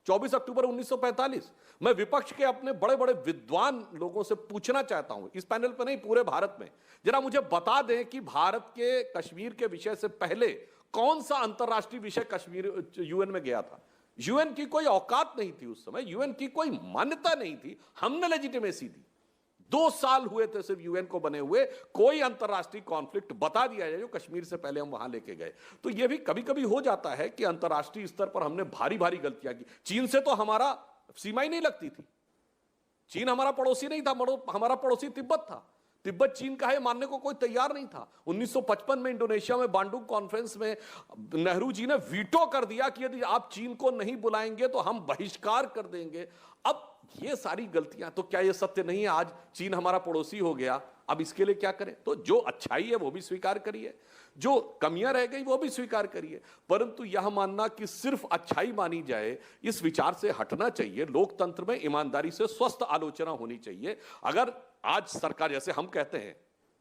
24 अक्टूबर 1945। मैं विपक्ष के अपने बड़े बड़े विद्वान लोगों से पूछना चाहता हूं, इस पैनल पर नहीं, पूरे भारत में, जरा मुझे बता दें कि भारत के कश्मीर के विषय से पहले कौन सा अंतरराष्ट्रीय विषय कश्मीर यूएन में गया था। यूएन की कोई औकात नहीं थी उस समय, यूएन की कोई मान्यता नहीं थी, हमने लेजिटिमेसी दी। 2 साल हुए थे सिर्फ यूएन को बने हुए, कोई अंतरराष्ट्रीय कॉन्फ्लिक्ट बता दिया जाए जो कश्मीर से पहले हम वहां लेके गए। तो यह भी कभी कभी हो जाता है कि अंतरराष्ट्रीय स्तर पर हमने भारी भारी गलतियां की। चीन से तो हमारा सीमा ही नहीं लगती थी, चीन हमारा पड़ोसी नहीं था, हमारा पड़ोसी तिब्बत था। तिब्बत चीन का है मानने को कोई तैयार नहीं था। 1955 में इंडोनेशिया में बांडुंग कॉन्फ्रेंस में नेहरू जी ने वीटो कर दिया कि यदि आप चीन को नहीं बुलाएंगे तो हम बहिष्कार कर देंगे। अब ये सारी गलतियां, तो क्या ये सत्य नहीं है आज चीन हमारा पड़ोसी हो गया, अब इसके लिए क्या करें? तो जो अच्छाई है वो भी स्वीकार करिए, जो कमियां रह गई वो भी स्वीकार करिए, परंतु यह मानना कि सिर्फ अच्छाई मानी जाए, इस विचार से हटना चाहिए। लोकतंत्र में ईमानदारी से स्वस्थ आलोचना होनी चाहिए। अगर आज सरकार, जैसे हम कहते हैं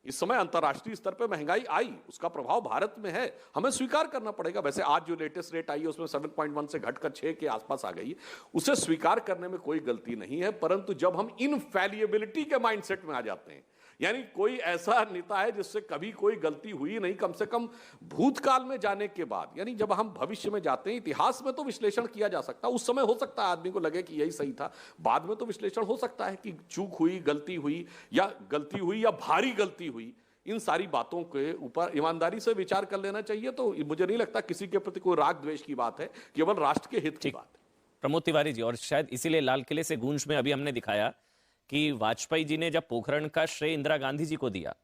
इस समय अंतरराष्ट्रीय स्तर पे महंगाई आई, उसका प्रभाव भारत में है, हमें स्वीकार करना पड़ेगा। वैसे आज जो लेटेस्ट रेट आई है उसमें 7.1 से घटकर 6 के आसपास आ गई, उसे स्वीकार करने में कोई गलती नहीं है। परंतु जब हम इनफैलिएबिलिटी के माइंडसेट में आ जाते हैं, यानी कोई ऐसा नेता है जिससे कभी कोई गलती हुई नहीं, कम से कम भूतकाल में जाने के बाद, यानी जब हम भविष्य में जाते हैं, इतिहास में तो विश्लेषण किया जा सकता है, उस समय हो सकता है आदमी को लगे कि यही सही था, बाद में तो विश्लेषण हो सकता है कि चूक हुई, गलती हुई या भारी गलती हुई। इन सारी बातों के ऊपर ईमानदारी से विचार कर लेना चाहिए। तो मुझे नहीं लगता किसी के प्रति कोई राग द्वेष की बात है, केवल राष्ट्र के हित की बात है। प्रमोद तिवारी जी, और शायद इसीलिए लाल किले से गूंज में अभी हमने दिखाया कि वाजपेयी जी ने जब पोखरण का श्रेय इंदिरा गांधी जी को दिया,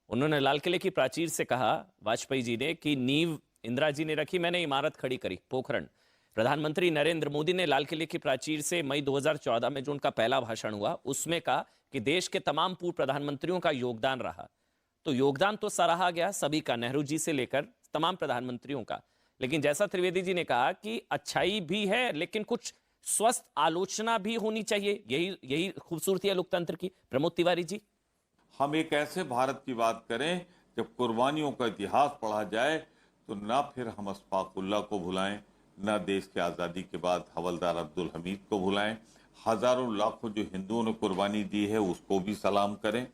उन्होंने लाल किले की प्राचीर से कहा, वाजपेयी जी ने, कि नींव इंदिरा जी ने रखी, मैंने इमारत खड़ी करी, पोखरण। प्रधानमंत्री नरेंद्र मोदी ने लाल किले की प्राचीर से मई 2014 में जो उनका पहला भाषण हुआ उसमें कहा कि देश के तमाम पूर्व प्रधानमंत्रियों का योगदान रहा। तो योगदान तो सराहा गया सभी का, नेहरू जी से लेकर तमाम प्रधानमंत्रियों का, लेकिन जैसा त्रिवेदी जी ने कहा कि अच्छाई भी है लेकिन कुछ स्वस्थ आलोचना भी होनी चाहिए। यही खूबसूरती है लोकतंत्र की। प्रमोद तिवारी जी, हम एक ऐसे भारत की बात करें जब कुर्बानियों का इतिहास पढ़ा जाए तो ना फिर हम अशफाकुल्लाह को भुलाएं, ना देश की आज़ादी के बाद हवलदार अब्दुल हमीद को भुलाएं, हजारों लाखों जो हिंदुओं ने कुर्बानी दी है उसको भी सलाम करें।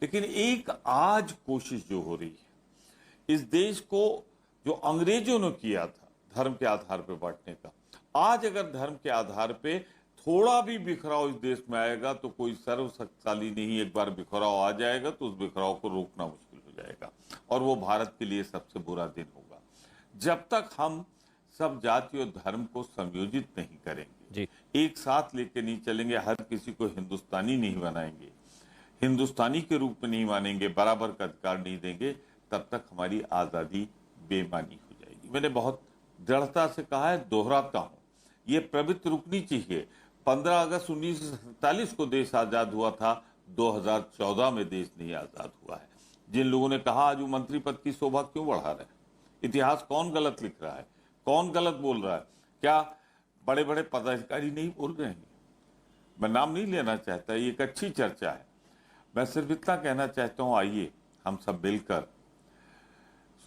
लेकिन एक आज कोशिश जो हो रही है इस देश को, जो अंग्रेजों ने किया था धर्म के आधार पर बांटने का, आज अगर धर्म के आधार पे थोड़ा भी बिखराव इस देश में आएगा तो कोई सर्वशक्तिशाली नहीं, एक बार बिखराव आ जाएगा तो उस बिखराव को रोकना मुश्किल हो जाएगा और वो भारत के लिए सबसे बुरा दिन होगा। जब तक हम सब जाति और धर्म को संयोजित नहीं करेंगे जी, एक साथ लेके नहीं चलेंगे, हर किसी को हिंदुस्तानी नहीं बनाएंगे, हिंदुस्तानी के रूप में नहीं मानेंगे, बराबर का अधिकार नहीं देंगे, तब तक हमारी आजादी बेमानी हो जाएगी। मैंने बहुत दृढ़ता से कहा है, दोहराता हूं, ये प्रवृत्ति रुकनी चाहिए। 15 अगस्त 1947 को देश आजाद हुआ था, 2014 में देश नहीं आजाद हुआ है। जिन लोगों ने कहा आज वो मंत्री पद की शोभा क्यों बढ़ा रहे हैं, इतिहास कौन गलत लिख रहा है, कौन गलत बोल रहा है? क्या बड़े बड़े पदाधिकारी नहीं बोल रहे हैं? मैं नाम नहीं लेना चाहता, ये एक अच्छी चर्चा है। मैं सिर्फ इतना कहना चाहता हूं, आइए हम सब मिलकर,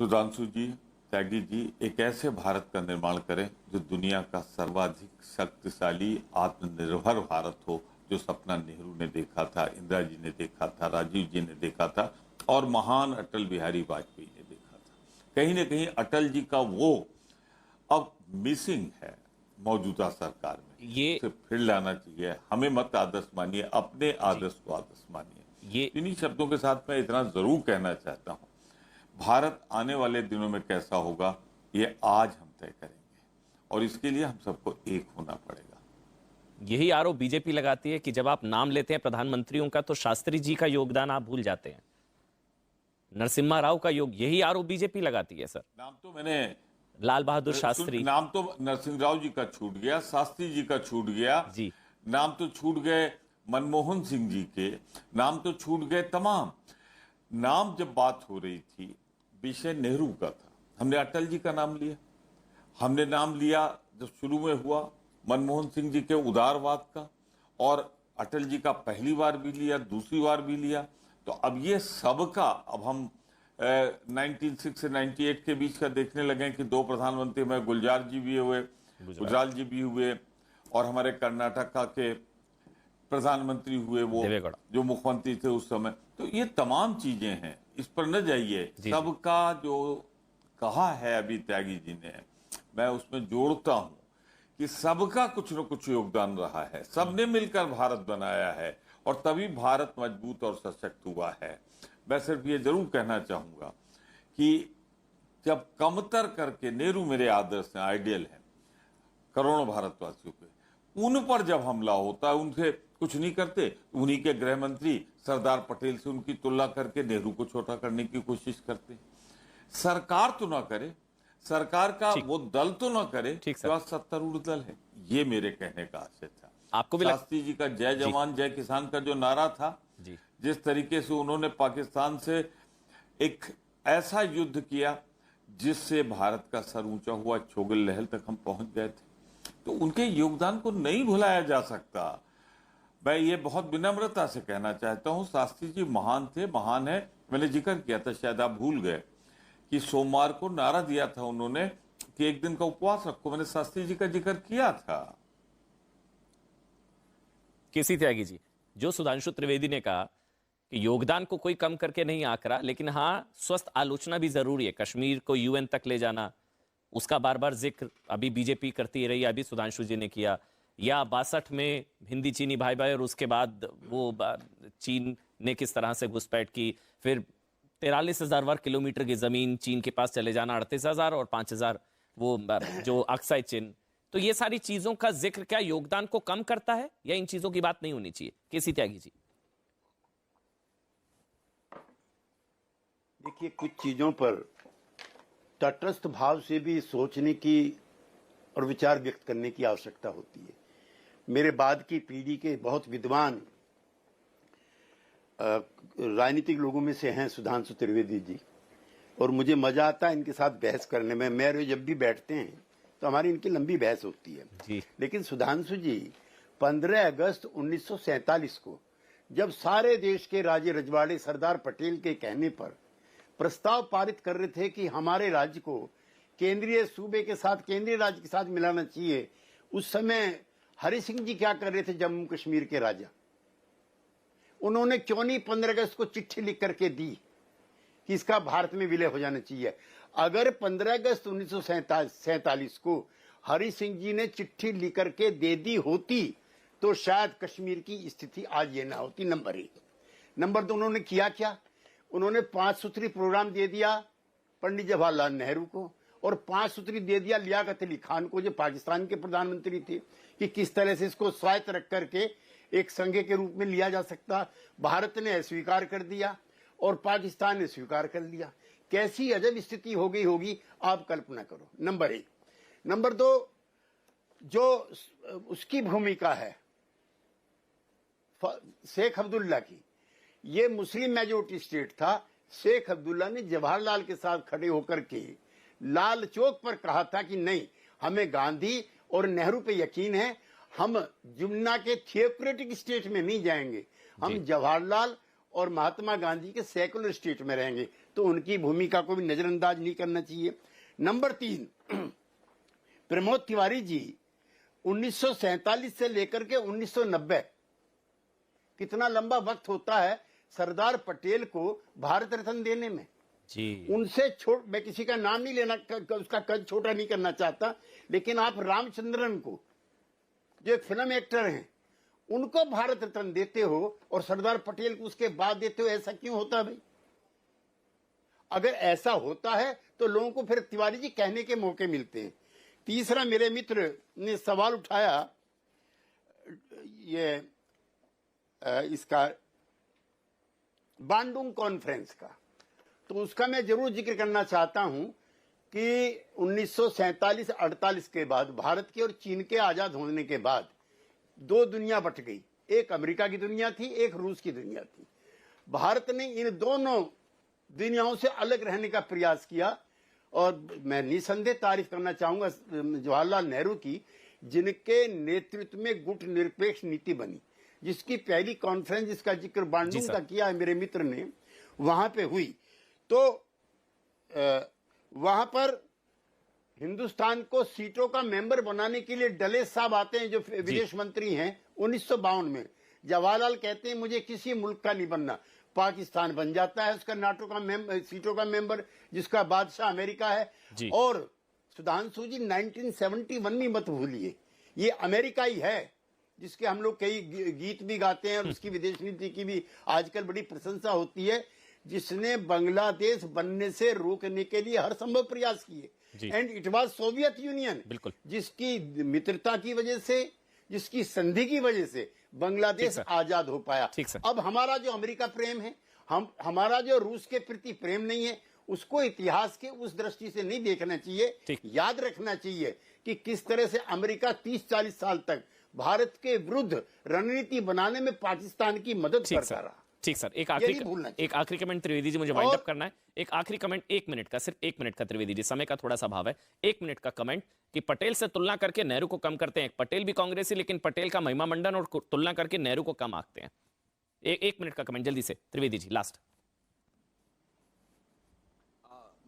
सुधांशु जी, त्यागी जी, एक ऐसे भारत का निर्माण करें जो दुनिया का सर्वाधिक शक्तिशाली आत्मनिर्भर भारत हो, जो सपना नेहरू ने देखा था, इंदिरा जी ने देखा था, राजीव जी ने देखा था और महान अटल बिहारी वाजपेयी ने देखा था। कहीं ना कहीं अटल जी का वो अब मिसिंग है मौजूदा सरकार में, ये फिर लाना चाहिए। हमें मत आदर्श मानिए, अपने आदर्श को आदर्श मानिए। ये इन्हीं शब्दों के साथ मैं इतना जरूर कहना चाहता हूं, भारत आने वाले दिनों में कैसा होगा ये आज हम तय करेंगे और इसके लिए हम सबको एक होना पड़ेगा। यही आरोप बीजेपी लगाती है कि जब आप नाम लेते हैं प्रधानमंत्रियों का तो शास्त्री जी का योगदान आप भूल जाते हैं, नरसिम्हा राव का योग, यही आरोप बीजेपी लगाती है। सर, नाम तो मैंने लाल बहादुर शास्त्री, नाम तो नरसिंह राव जी का छूट गया, शास्त्री जी का छूट गया जी, नाम तो छूट गए मनमोहन सिंह जी के, नाम तो छूट गए तमाम। नाम जब बात हो रही थी विषय नेहरू का था, हमने अटल जी का नाम लिया, हमने नाम लिया जब शुरू में हुआ मनमोहन सिंह जी के उदारवाद का, और अटल जी का पहली बार भी लिया, दूसरी बार भी लिया। तो अब ये सबका अब हम 1996 से 98 के बीच का देखने लगे कि 2 प्रधानमंत्री में गुलजार जी भी हुए, गुजराल जी भी हुए और हमारे कर्नाटका के प्रधानमंत्री हुए वो देवेगौड़ा। जो मुख्यमंत्री थे उस समय, तो ये तमाम चीजें हैं, इस पर न जाइए। सबका जो कहा है अभी त्यागी जी ने, मैं उसमें जोड़ता हूं कि सबका कुछ न कुछ योगदान रहा है, सबने मिलकर भारत बनाया है और तभी भारत मजबूत और सशक्त हुआ है। मैं सिर्फ ये जरूर कहना चाहूंगा कि जब कमतर करके, नेहरू मेरे आदर्श हैं, आइडियल हैं करोड़ों भारतवासियों के, उन पर जब हमला होता है उनसे कुछ नहीं करते, उन्हीं के गृह मंत्री सरदार पटेल से उनकी तुलना करके नेहरू को छोटा करने की कोशिश करते। सरकार तो ना करे, सरकार का वो दल तो ना करे जो सत्तारूढ़ दल है। ये मेरे कहने का आशय था। आपको भी शास्त्री जी का जय जवान जय किसान का जो नारा था, जिस तरीके से उन्होंने पाकिस्तान से एक ऐसा युद्ध किया जिससे भारत का सर ऊंचा हुआ, छोगल लहर तक हम पहुंच गए थे, तो उनके योगदान को नहीं भुलाया जा सकता। मैं ये बहुत विनम्रता से कहना चाहता हूं, शास्त्री जी महान थे, महान है। मैंने जिक्र किया था, शायद आप भूल गए, कि सोमवार को नारा दिया था उन्होंने कि एक दिन का उपवास रखो। मैंने शास्त्री जी का जिक्र किया था। केसी त्यागी जी, जो सुधांशु त्रिवेदी ने कहा कि योगदान को कोई कम करके नहीं आंकड़ा, लेकिन हाँ स्वस्थ आलोचना भी जरूरी है। कश्मीर को यूएन तक ले जाना, उसका बार बार जिक्र अभी बीजेपी करती रही, अभी सुधांशु जी ने किया। या 62 में हिंदी चीनी भाई भाई और उसके बाद वो चीन ने किस तरह से घुसपैठ की, फिर 43,000 वर्ग किलोमीटर की जमीन चीन के पास चले जाना, 38,000 और 5,000 वो जो अक्साई चिन्ह। तो ये सारी चीजों का जिक्र क्या योगदान को कम करता है, या इन चीजों की बात नहीं होनी चाहिए? केसी त्यागी जी। देखिए, कुछ चीजों पर तटस्थ भाव से भी सोचने की और विचार व्यक्त करने की आवश्यकता होती है। मेरे बाद की पीढ़ी के बहुत विद्वान राजनीतिक लोगों में से हैं सुधांशु त्रिवेदी जी, और मुझे मजा आता है इनके साथ बहस करने में। मेरे जब भी बैठते हैं तो हमारी इनकी लंबी बहस होती है जी। लेकिन सुधांशु जी 15 अगस्त 1947 को जब सारे देश के राजे रजवाड़े सरदार पटेल के कहने पर प्रस्ताव पारित कर रहे थे कि हमारे राज्य को केंद्रीय सूबे के साथ, केंद्रीय राज्य के साथ मिलाना चाहिए, उस समय हरि सिंह जी क्या कर रहे थे, जम्मू कश्मीर के राजा, उन्होंने क्यों नहीं 15 अगस्त को चिट्ठी लिख करके दी कि इसका भारत में विलय हो जाना चाहिए। अगर 15 अगस्त 1947 को हरि सिंह जी ने चिट्ठी लिख करके दे दी होती तो शायद कश्मीर की स्थिति आज ये ना होती। नंबर 1। नंबर 2, उन्होंने किया क्या? उन्होंने 5 सूत्री प्रोग्राम दे दिया पंडित जवाहरलाल नेहरू को, और 5 सूत्री दे दिया लियाकत अली खान को, जो पाकिस्तान के प्रधानमंत्री थे, कि किस तरह से इसको स्वायत्त रख करके एक संघ के रूप में लिया जा सकता। भारत ने अस्वीकार कर दिया और पाकिस्तान ने स्वीकार कर लिया। कैसी अजब स्थिति हो गई होगी, आप कल्पना करो। नंबर 1। नंबर 2, जो उसकी भूमिका है शेख अब्दुल्ला की, ये मुस्लिम मेजोरिटी स्टेट था। शेख अब्दुल्ला ने जवाहरलाल के साथ खड़े होकर के लाल चौक पर कहा था कि नहीं, हमें गांधी और नेहरू पे यकीन है, हम जुम्ना के थियोक्रेटिक स्टेट में नहीं जाएंगे, हम जवाहरलाल और महात्मा गांधी के सेकुलर स्टेट में रहेंगे। तो उनकी भूमिका को भी नजरअंदाज नहीं करना चाहिए। नंबर 3, प्रमोद तिवारी जी 1947 से लेकर के 1990, कितना लंबा वक्त होता है सरदार पटेल को भारत रत्न देने में जी। उनसे मैं किसी का नाम नहीं लेना, उसका कद छोटा नहीं करना चाहता, लेकिन आप रामचंद्रन को, जो एक फिल्म एक्टर हैं, उनको भारत रत्न देते हो और सरदार पटेल को उसके बाद देते हो। ऐसा क्यों होता है भाई? अगर ऐसा होता है तो लोगों को फिर तिवारी जी कहने के मौके मिलते हैं। तीसरा, मेरे मित्र ने सवाल उठाया ये इसका बांडुंग कॉन्फ्रेंस का, तो उसका मैं जरूर जिक्र करना चाहता हूं कि 1947-48 के बाद भारत के और चीन के आजाद होने के बाद 2 दुनिया बट गई। एक अमेरिका की दुनिया थी, एक रूस की दुनिया थी। भारत ने इन दोनों दुनियाओं से अलग रहने का प्रयास किया, और मैं निसंदेह तारीफ करना चाहूंगा जवाहरलाल नेहरू की, जिनके नेतृत्व में गुट निरपेक्ष नीति बनी, जिसकी पहली कॉन्फ्रेंस, जिसका जिक्र बांडुंग का किया है मेरे मित्र ने, वहां पे हुई। तो वहां पर हिंदुस्तान को सीटों का मेंबर बनाने के लिए डले साहब आते हैं, जो विदेश मंत्री हैं 1952 में। जवाहरलाल कहते हैं मुझे किसी मुल्क का नहीं बनना। पाकिस्तान बन जाता है उसका नाटो का सीटों का मेंबर, जिसका बादशाह अमेरिका है। और सुधांशु जी 1971 में मत भूलिए, ये अमेरिका ही है जिसके हम लोग कई गीत भी गाते हैं और उसकी विदेश नीति की भी आजकल बड़ी प्रशंसा होती है, जिसने बांग्लादेश बनने से रोकने के लिए हर संभव प्रयास किए। And it was Soviet union, जिसकी मित्रता की वजह से, जिसकी संधि की वजह से बांग्लादेश आजाद हो पाया। अब हमारा जो अमेरिका प्रेम है, हमारा जो रूस के प्रति प्रेम नहीं है, उसको इतिहास के उस दृष्टि से नहीं देखना चाहिए। याद रखना चाहिए कि किस तरह से अमेरिका 30-40 साल तक भारत के विरुद्ध रणनीति बनाने में पाकिस्तान की मदद करता रहा। ठीक सर, एक आखिरी कमेंट त्रिवेदी जी, मुझे वाइंड अप करना है। एक आखिरी कमेंट, 1 मिनट का, सिर्फ 1 मिनट का त्रिवेदी जी, समय का थोड़ा सा अभाव है। 1 मिनट का कमेंट कि पटेल से तुलना करके नेहरू को कम करते हैं। पटेल भी कांग्रेसी, लेकिन पटेल का महिमा मंडन और तुलना करके नेहरू को कम आंकते हैं। 1 मिनट का कमेंट जल्दी से त्रिवेदी जी, लास्ट।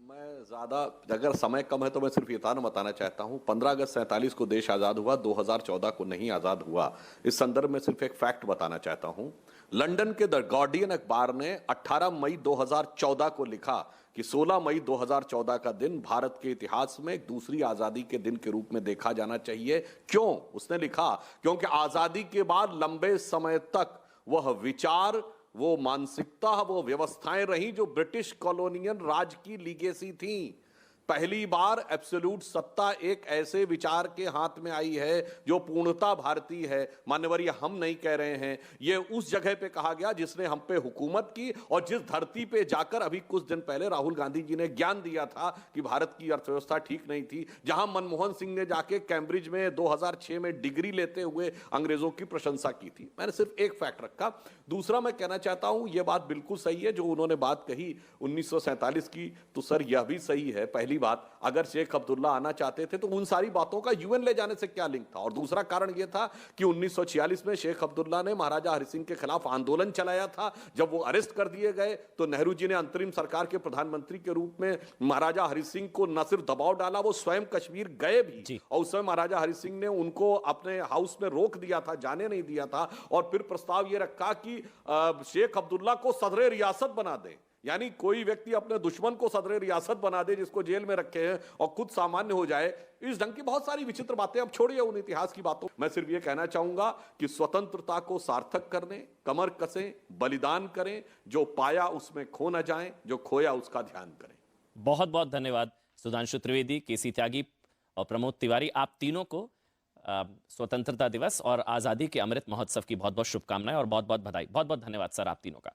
मैं ज्यादा, अगर समय कम है तो मैं सिर्फ इतना बताना चाहता हूं, 15 अगस्त 47 को देश आजाद हुआ, 2014 को नहीं आजाद हुआ। इस संदर्भ में सिर्फ एक फैक्ट बताना चाहता हूं। लंदन के द गार्डियन अखबार ने 18 मई 2014 को लिखा कि 16 मई 2014 का दिन भारत के इतिहास में एक दूसरी आजादी के दिन के रूप में देखा जाना चाहिए। क्यों? उसने लिखा क्योंकि आजादी के बाद लंबे समय तक वह विचार, वो मानसिकता, वो व्यवस्थाएं रही जो ब्रिटिश कॉलोनियल राज की लीगेसी थी। पहली बार एब्सोल्यूट सत्ता एक ऐसे विचार के हाथ में आई है जो पूर्णता भारतीय है। मान्यवर, ये हम नहीं कह रहे हैं, ये उस जगह पे कहा गया जिसने हम पे हुकूमत की और जिस धरती पे जाकर अभी कुछ दिन पहले राहुल गांधी जी ने ज्ञान दिया था कि भारत की अर्थव्यवस्था ठीक नहीं थी, जहां मनमोहन सिंह ने जाके कैम्ब्रिज में 2006 में डिग्री लेते हुए अंग्रेजों की प्रशंसा की थी। मैंने सिर्फ एक फैक्ट रखा। दूसरा मैं कहना चाहता हूं, यह बात बिल्कुल सही है जो उन्होंने बात कही 1947 की, तो सर यह भी सही है। पहली बात, अगर शेख अब्दुल्ला आना चाहते थे तो उन सारी बातों का यूएन ले जाने से क्या लिंक था? और दूसरा कारण यह था कि 1946 में शेख अब्दुल्ला ने महाराजा हरि सिंह के खिलाफ आंदोलन चलाया था। जब वो अरेस्ट कर दिए गए तो नेहरू जी ने अंतरिम सरकार के प्रधानमंत्री के रूप में महाराजा हरि सिंह को न सिर्फ दबाव डाला, वो स्वयं कश्मीर गए भी, और उस समय महाराजा हरि सिंह ने उनको अपने हाउस में रोक दिया था, जाने नहीं दिया था। और फिर प्रस्ताव यह रखा कि शेख अब्दुल्ला को सदर रियासत बना दे, यानी कोई व्यक्ति अपने दुश्मन को सदर रियासत बना दे जिसको जेल में रखे हैं और खुद सामान्य हो जाए। इस ढंग की बहुत सारी विचित्र बातें, अब छोड़िए उन इतिहास की बातों। मैं सिर्फ ये कहना चाहूंगा कि स्वतंत्रता को सार्थक करने कमर कसें, बलिदान करें, जो पाया उसमें खो न जाएं, जो खोया उसका ध्यान करें। बहुत बहुत धन्यवाद सुधांशु त्रिवेदी, केसी त्यागी और प्रमोद तिवारी। आप तीनों को स्वतंत्रता दिवस और आजादी के अमृत महोत्सव की बहुत बहुत शुभकामनाएं और बहुत बहुत बधाई। बहुत बहुत धन्यवाद सर आप तीनों का।